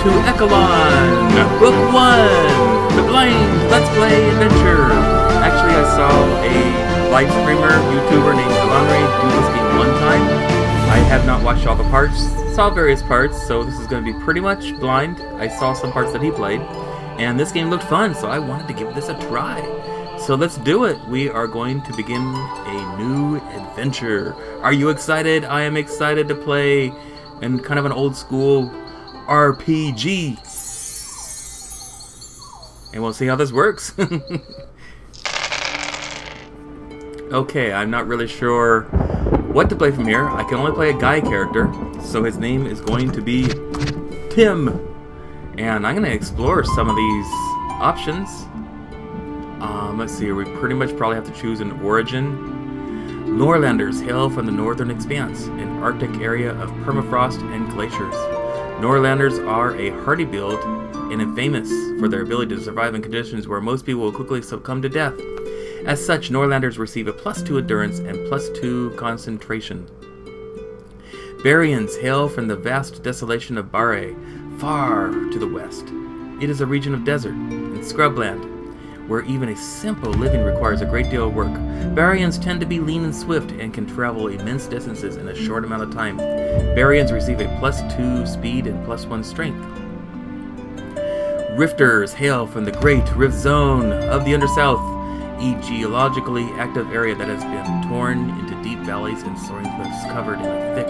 to Eschalon Book 1, The Blind Let's Play Adventure. Actually, I saw a live streamer, YouTuber named Elanre do this game one time. I have not watched all the parts, saw various parts, so this is going to be pretty much blind. I saw some parts that he played, and this game looked fun, so I wanted to give this a try. So let's do it. We are going to begin a new adventure. Are you excited? I am excited to play in kind of an old school RPG. And we'll see how this works. Okay, I'm not really sure what to play from here. I can only play a guy character, so his name is going to be Tim. And I'm going to explore some of these options. Let's see here, we pretty much probably have to choose an origin. Norlanders hail from the northern expanse, an Arctic area of permafrost and glaciers. Norlanders are a hardy build and are famous for their ability to survive in conditions where most people will quickly succumb to death. As such, Norlanders receive a +2 endurance and +2 concentration. Barians hail from the vast desolation of Bare, far to the west. It is a region of desert and scrubland, where even a simple living requires a great deal of work. Barians tend to be lean and swift and can travel immense distances in a short amount of time. Barians receive a +2 speed and +1 strength. Rifters hail from the Great Rift Zone of the Undersouth, a geologically active area that has been torn into deep valleys and soaring cliffs covered in a thick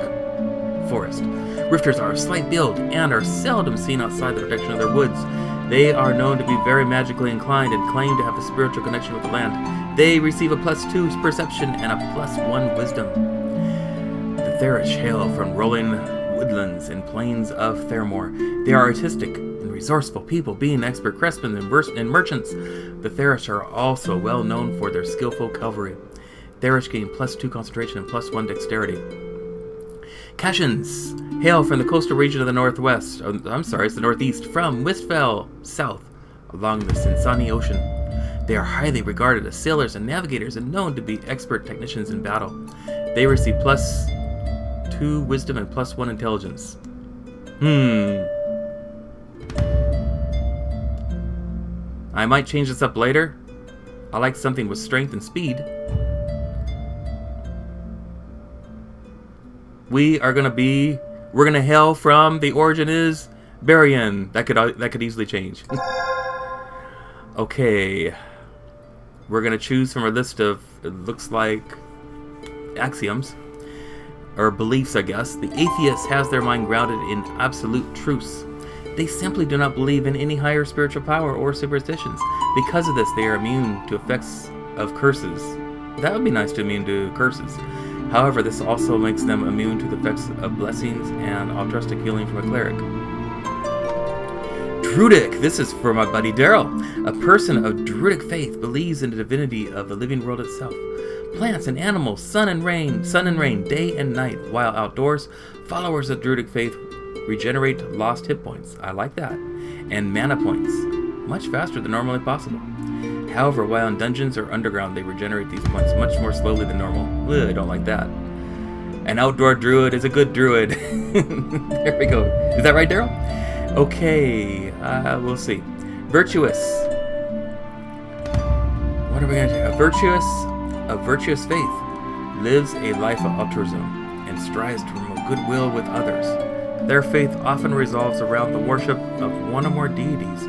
forest. Rifters are of slight build and are seldom seen outside the protection of their woods. They are known to be very magically inclined and claim to have a spiritual connection with the land. They receive a +2 perception and a +1 wisdom. The Therish hail from rolling woodlands and plains of Thermore. They are artistic and resourceful people, being expert craftsmen and merchants. The Therish are also well known for their skillful cavalry. Therish gain +2 concentration and +1 dexterity. Kashans hail from the coastal region of the northwest. It's the northeast, from Westfell, south, along the Sinsani Ocean. They are highly regarded as sailors and navigators and known to be expert technicians in battle. They receive +2 wisdom and +1 intelligence. I might change this up later. I like something with strength and speed. We're gonna hail from, the origin is Barian. That could easily change. Okay. We're gonna choose from a list of, it looks like, axioms. Or beliefs, I guess. The atheist has their mind grounded in absolute truths. They simply do not believe in any higher spiritual power or superstitions. Because of this, they are immune to effects of curses. That would be nice to immune to curses. However, this also makes them immune to the effects of blessings and altruistic healing from a cleric. Druidic. This is for my buddy Daryl. A person of Druidic faith believes in the divinity of the living world itself. Plants and animals, sun and rain, day and night. While outdoors, followers of Druidic faith regenerate lost hit points. I like that. And mana points, much faster than normally possible. However, while in dungeons or underground, they regenerate these points much more slowly than normal. Ugh, I don't like that. An outdoor druid is a good druid. There we go. Is that right, Daryl? Okay, we'll see. Virtuous. What are we going to do? A virtuous faith lives a life of altruism and strives to promote goodwill with others. Their faith often revolves around the worship of one or more deities,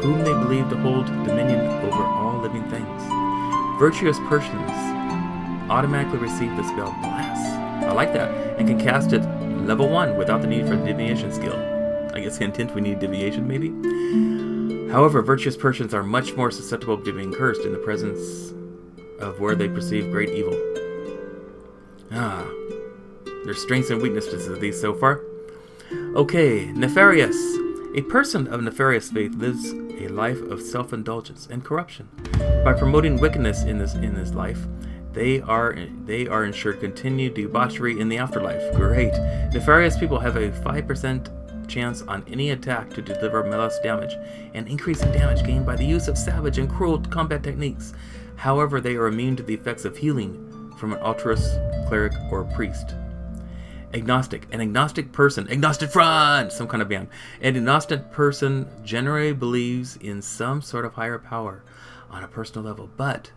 whom they believe to hold dominion over all living things. Virtuous persons automatically receive the spell Blast. I like that, and can cast it level 1 without the need for the divination skill. I guess hint hint, we need divination maybe? However, virtuous persons are much more susceptible to being cursed in the presence of where they perceive great evil. There's strengths and weaknesses of these so far. Okay, nefarious. A person of nefarious faith lives a life of self-indulgence and corruption. By promoting wickedness in this life, they are ensured continued debauchery in the afterlife. Great. Nefarious people have a 5% chance on any attack to deliver melee damage, and increase in damage gained by the use of savage and cruel combat techniques. However, they are immune to the effects of healing from an altruist, cleric, or priest. Agnostic. An agnostic person. Agnostic front! Some kind of band. An agnostic person generally believes in some sort of higher power on a personal level, but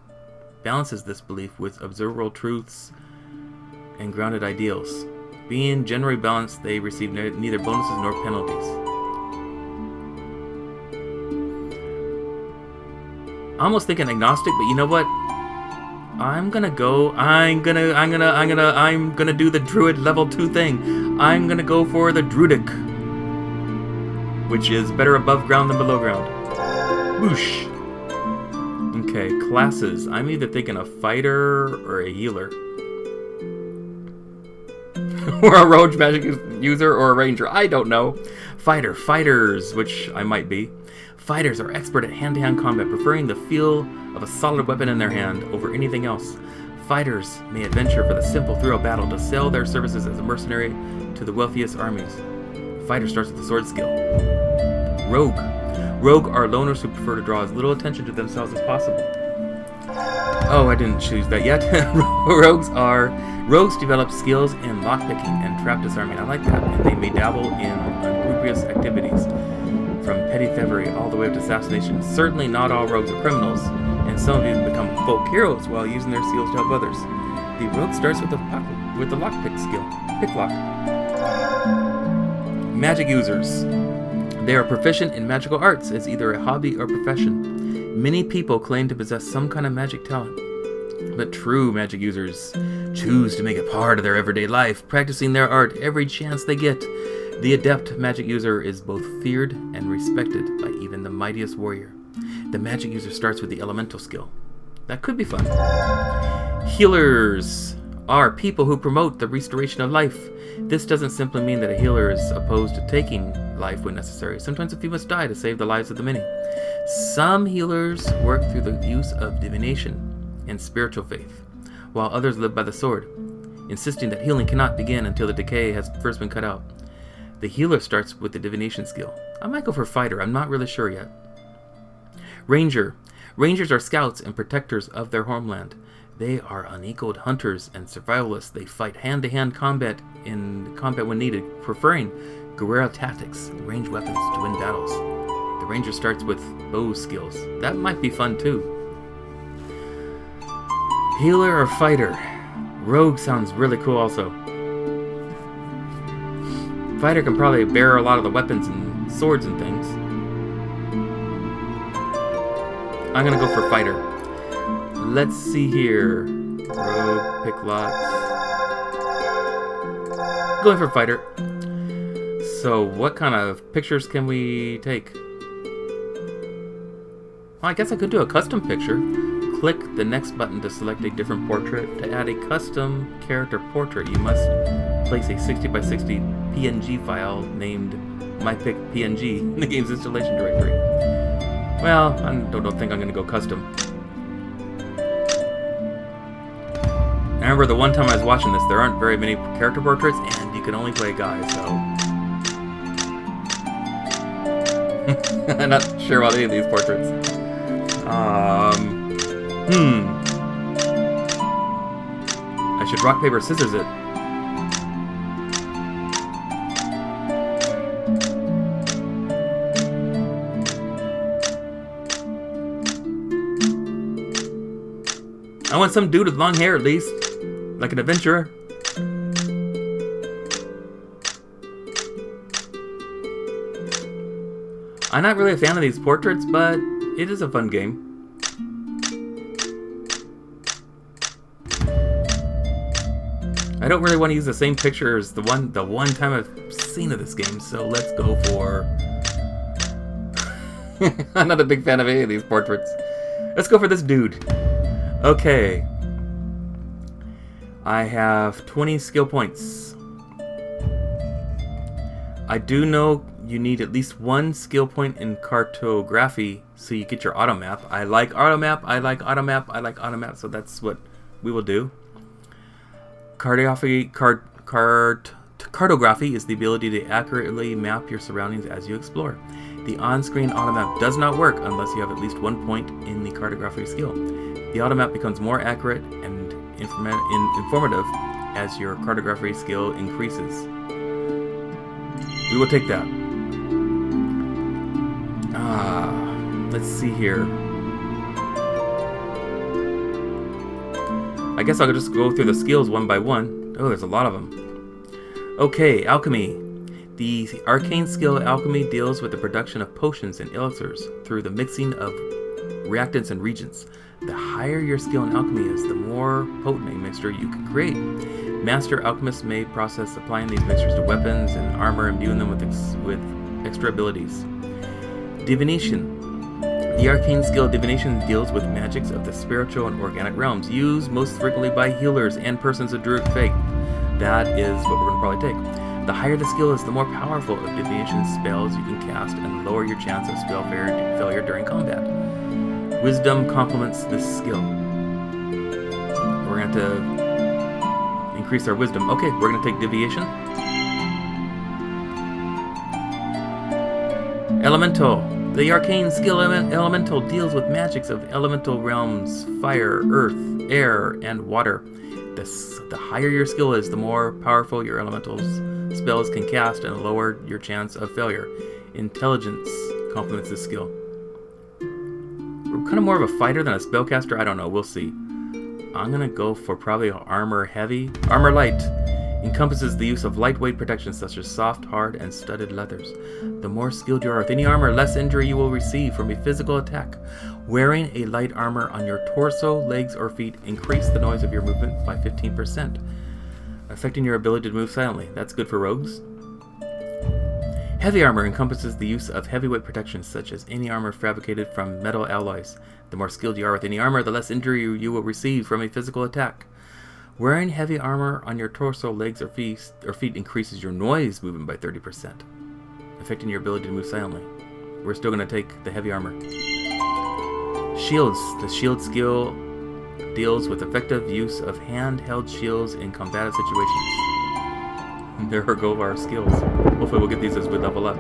balances this belief with observable truths and grounded ideals. Being generally balanced, they receive neither bonuses nor penalties. I'm almost thinking agnostic, but you know what? I'm gonna do the druid level 2 thing. I'm gonna go for the druidic, which is better above ground than below ground. Whoosh. Okay, classes. I'm either thinking a fighter or a healer. Or a rogue magic user or a ranger. I don't know. Fighters, which I might be. Fighters are expert at hand-to-hand combat, preferring the feel of a solid weapon in their hand over anything else. Fighters may adventure for the simple thrill of battle to sell their services as a mercenary to the wealthiest armies. Fighter starts with the sword skill. Rogue. Rogue are loners who prefer to draw as little attention to themselves as possible. Oh, I didn't choose that yet. Rogues develop skills in lockpicking and trap disarming. I like that. And they may dabble in unscrupulous activities, from petty thievery all the way up to assassination. Certainly not all rogues are criminals, and some of you become folk heroes while using their skills to help others. The rogue starts with the lockpick skill. Picklock. Magic users. They are proficient in magical arts as either a hobby or profession. Many people claim to possess some kind of magic talent, but true magic users choose to make it part of their everyday life, practicing their art every chance they get. The adept magic user is both feared and respected by even the mightiest warrior. The magic user starts with the elemental skill. That could be fun. Healers are people who promote the restoration of life. This doesn't simply mean that a healer is opposed to taking life when necessary. Sometimes a few must die to save the lives of the many. Some healers work through the use of divination and spiritual faith, while others live by the sword, insisting that healing cannot begin until the decay has first been cut out. The healer starts with the divination skill. I might go for fighter, I'm not really sure yet. Ranger. Rangers are scouts and protectors of their homeland. They are unequaled hunters and survivalists. They fight hand-to-hand combat when needed, preferring guerrilla tactics and ranged weapons to win battles. The ranger starts with bow skills. That might be fun too. Healer or fighter? Rogue sounds really cool also. Fighter can probably bear a lot of the weapons and swords and things. I'm gonna go for fighter. Let's see here. Rogue, pick lots. Going for fighter. So what kind of pictures can we take? Well, I guess I could do a custom picture. Click the next button to select a different portrait. To add a custom character portrait, you must place a 60 by 60 PNG file named mypicpng in the game's installation directory. Well, I don't think I'm going to go custom. I remember the one time I was watching this, there aren't very many character portraits, and you can only play a guy, so... I'm not sure about any of these portraits. I should rock, paper, scissors it. I want some dude with long hair at least. Like an adventurer. I'm not really a fan of these portraits, but it is a fun game. I don't really want to use the same picture as the one time I've seen of this game, so let's go for... I'm not a big fan of any of these portraits. Let's go for this dude. Okay. I have 20 skill points. I do know you need at least one skill point in cartography so you get your auto map. I like auto map, so that's what we will do. Cartography is the ability to accurately map your surroundings as you explore. The on-screen auto map does not work unless you have at least 1 point in the cartography skill. The auto map becomes more accurate and informative as your cartography skill increases. We will take that. Let's see here. I guess I'll just go through the skills one by one. Oh, there's a lot of them. Okay, alchemy. The arcane skill alchemy deals with the production of potions and elixirs through the mixing of reactants and reagents. The higher your skill in alchemy is, the more potent a mixture you can create. Master alchemists may process applying these mixtures to weapons and armor, imbuing them with extra abilities. Divination. The arcane skill divination deals with magics of the spiritual and organic realms, used most frequently by healers and persons of druid faith. That is what we're going to probably take. The higher the skill is, the more powerful of divination spells you can cast and lower your chance of spell failure during combat. Wisdom complements this skill. We're going to increase our wisdom. Okay, we're going to take divination. Elemental. The arcane skill elemental deals with magics of elemental realms, fire, earth, air, and water. The higher your skill is, the more powerful your elemental spells can cast and lower your chance of failure. Intelligence complements this skill. We're kind of more of a fighter than a spellcaster. I don't know. We'll see. I'm going to go for probably armor heavy. Armor light encompasses the use of lightweight protection such as soft, hard, and studded leathers. The more skilled you are with any armor, less injury you will receive from a physical attack. Wearing a light armor on your torso, legs, or feet increase the noise of your movement by 15%, affecting your ability to move silently. That's good for rogues. Heavy armor encompasses the use of heavyweight protection such as any armor fabricated from metal alloys. The more skilled you are with any armor, the less injury you will receive from a physical attack. Wearing heavy armor on your torso, legs, or feet increases your noise movement by 30%, affecting your ability to move silently. We're still going to take the heavy armor. Shields. The shield skill deals with effective use of handheld shields in combative situations. There go our skills. Hopefully we'll get these as we level up.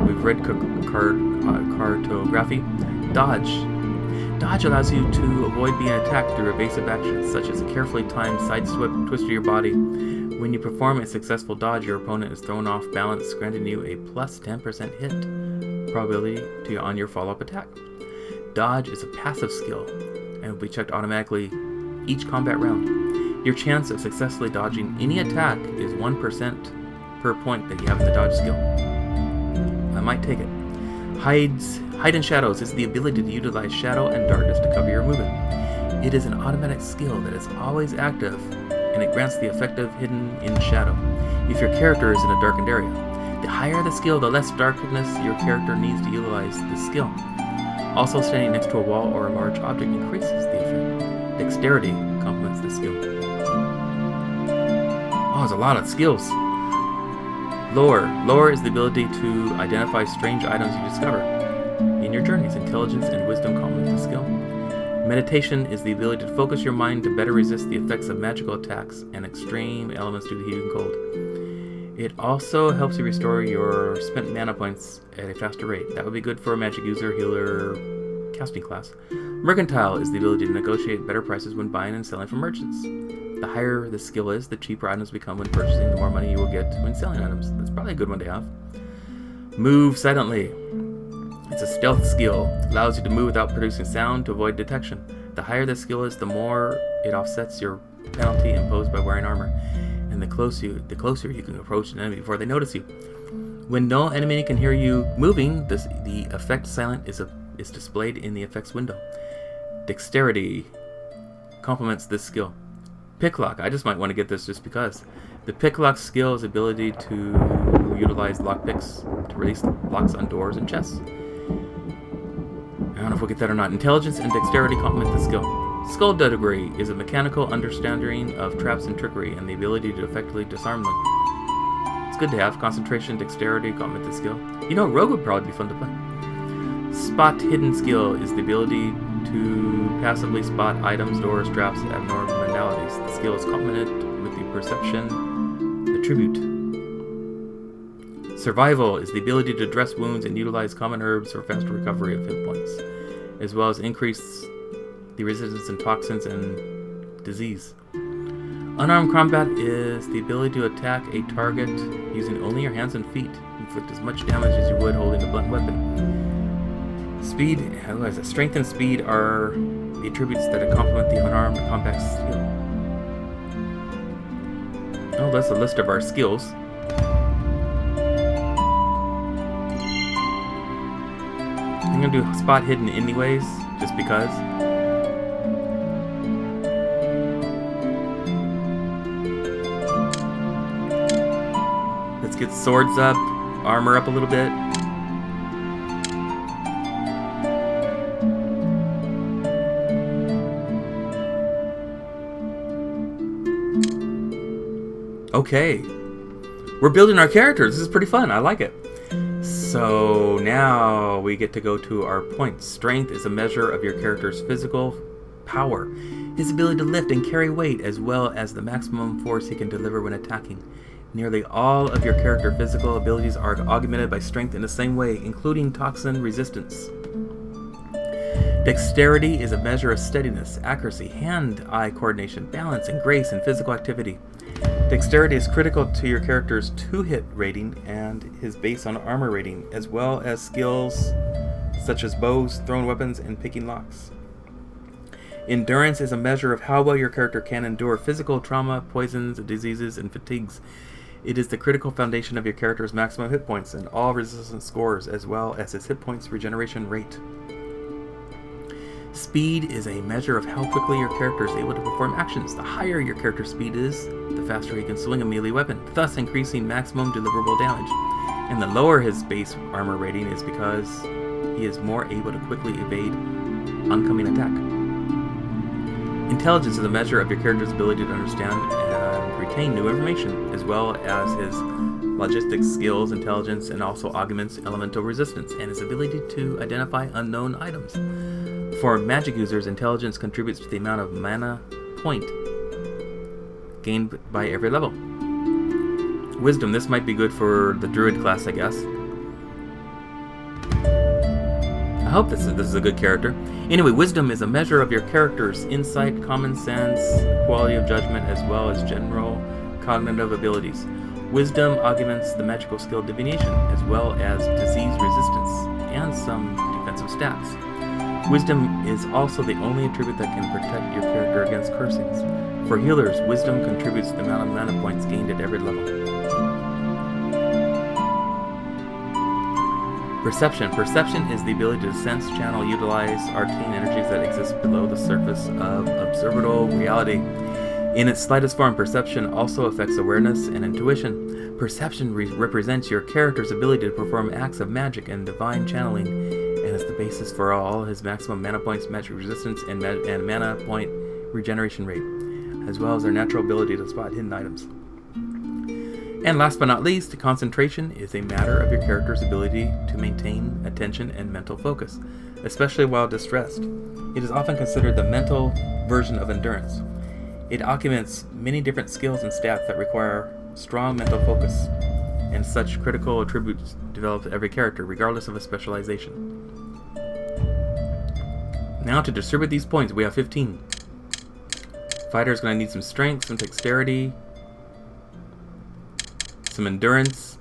We've read cartography. Dodge. Dodge allows you to avoid being attacked through evasive actions, such as a carefully timed side twist of your body. When you perform a successful dodge, your opponent is thrown off balance, granting you a plus 10% hit probability on your follow-up attack. Dodge is a passive skill, and will be checked automatically each combat round. Your chance of successfully dodging any attack is 1% per point that you have in the dodge skill. I might take it. Hide in shadows is the ability to utilize shadow and darkness to cover your movement. It is an automatic skill that is always active, and it grants the effect of hidden in shadow if your character is in a darkened area. The higher the skill, the less darkness your character needs to utilize the skill. Also, standing next to a wall or a large object increases the effect. Dexterity complements the skill. Oh, there's a lot of skills. Lore. Lore is the ability to identify strange items you discover in your journeys. Intelligence and wisdom complement the skill. Meditation is the ability to focus your mind to better resist the effects of magical attacks and extreme elements due to heat and cold. It also helps you restore your spent mana points at a faster rate. That would be good for a magic user, healer, casting class. Mercantile is the ability to negotiate better prices when buying and selling from merchants. The higher the skill is, the cheaper items become when purchasing, the more money you will get when selling items. That's probably a good one to have. Move silently. It's a stealth skill. It allows you to move without producing sound to avoid detection. The higher the skill is, the more it offsets your penalty imposed by wearing armor. And the closer you can approach an enemy before they notice you. When no enemy can hear you moving, the effect silent is displayed in the effects window. Dexterity complements this skill. Picklock. I just might want to get this just because. The picklock skill is the ability to utilize lockpicks to release locks on doors and chests. I don't know if we'll get that or not. Intelligence and dexterity complement the skill. Skullduggery is a mechanical understanding of traps and trickery and the ability to effectively disarm them. It's good to have. Concentration, dexterity complement the skill. You know, rogue would probably be fun to play. Spot hidden skill is the ability to passively spot items, doors, traps, abnormalities. The skill is complemented with the perception attribute. Survival is the ability to dress wounds and utilize common herbs for faster recovery of hit points, as well as increase the resistance to toxins and disease. Unarmed combat is the ability to attack a target using only your hands and feet. Inflict as much damage as you would holding a blunt weapon. Speed, how is it? Strength and speed are the attributes that complement the unarmed combat skill. Oh, that's a list of our skills. I'm gonna do spot hidden anyways, just because. Let's get swords up, armor up a little bit. Okay, we're building our characters. This is pretty fun. I like it. So now we get to go to our points. Strength is a measure of your character's physical power, his ability to lift and carry weight, as well as the maximum force he can deliver when attacking. Nearly all of your character physical abilities are augmented by strength in the same way, including toxin resistance. Dexterity is a measure of steadiness, accuracy, hand-eye coordination, balance, and grace in physical activity. Dexterity is critical to your character's 2-hit rating and his base on armor rating, as well as skills such as bows, thrown weapons, and picking locks. Endurance is a measure of how well your character can endure physical trauma, poisons, diseases, and fatigues. It is the critical foundation of your character's maximum hit points and all resistance scores, as well as his hit points regeneration rate. Speed is a measure of how quickly your character is able to perform actions. The higher your character's speed is, the faster he can swing a melee weapon, thus increasing maximum deliverable damage. And the lower his base armor rating is because he is more able to quickly evade oncoming attack. Intelligence is a measure of your character's ability to understand and retain new information, as well as his logistics skills, intelligence, and also augments elemental resistance, and his ability to identify unknown items. For magic users, intelligence contributes to the amount of mana point gained by every level. Wisdom, this might be good for the druid class, I guess. I hope this is a good character. Anyway, wisdom is a measure of your character's insight, common sense, quality of judgment, as well as general cognitive abilities. Wisdom augments the magical skill divination, as well as disease resistance, and some defensive stats. Wisdom is also the only attribute that can protect your character against cursings. For healers, wisdom contributes to the amount of mana points gained at every level. Perception. Perception is the ability to sense, channel, utilize arcane energies that exist below the surface of observable reality. In its slightest form, perception also affects awareness and intuition. Perception represents your character's ability to perform acts of magic and divine channeling, and is the basis for all his maximum mana points, magic resistance, and mana point regeneration rate, as well as their natural ability to spot hidden items. And last but not least, concentration is a matter of your character's ability to maintain attention and mental focus, especially while distressed. It is often considered the mental version of endurance. It augments many different skills and stats that require strong mental focus, and such critical attributes develop every character, regardless of a specialization. Now to distribute these points, we have 15. Fighter's going to need some strength, some dexterity, some endurance,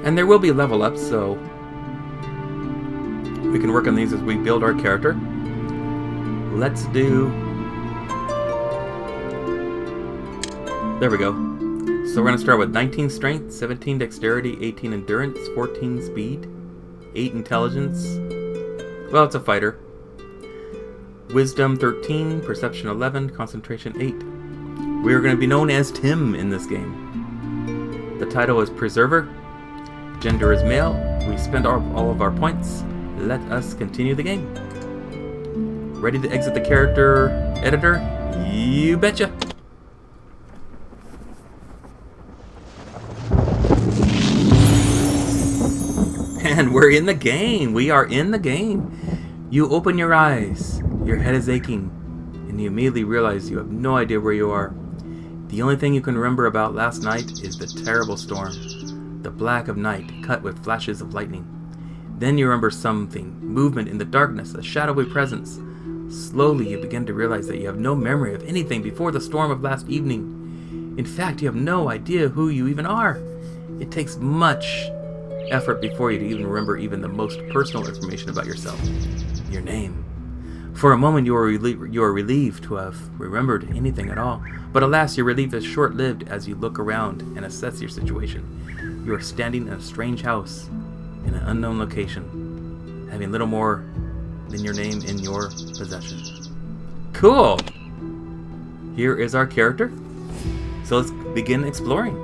and there will be level ups, so we can work on these as we build our character. Let's do... There we go. So we're going to start with 19 strength, 17 dexterity, 18 endurance, 14 speed, 8 intelligence. Well, it's a fighter. Wisdom 13, perception 11, concentration 8. We are going to be known as Tim in this game. The title is Preserver. Gender is male. We spend all of our points. Let us continue the game. Ready to exit the character editor? You betcha! And we're in the game. We are in the game. You open your eyes. Your head is aching, and you immediately realize you have no idea where you are. The only thing you can remember about last night is the terrible storm, the black of night cut with flashes of lightning. Then you remember something, movement in the darkness, a shadowy presence. Slowly you begin to realize that you have no memory of anything before the storm of last evening. In fact, you have no idea who you even are. It takes much effort before you to even remember even the most personal information about yourself, your name. For a moment you are relieved to have remembered anything at all, but alas, your relief is short-lived as you look around and assess your situation. You are standing in a strange house in an unknown location, having little more than your name in your possession. Cool! Here is our character. So let's begin exploring.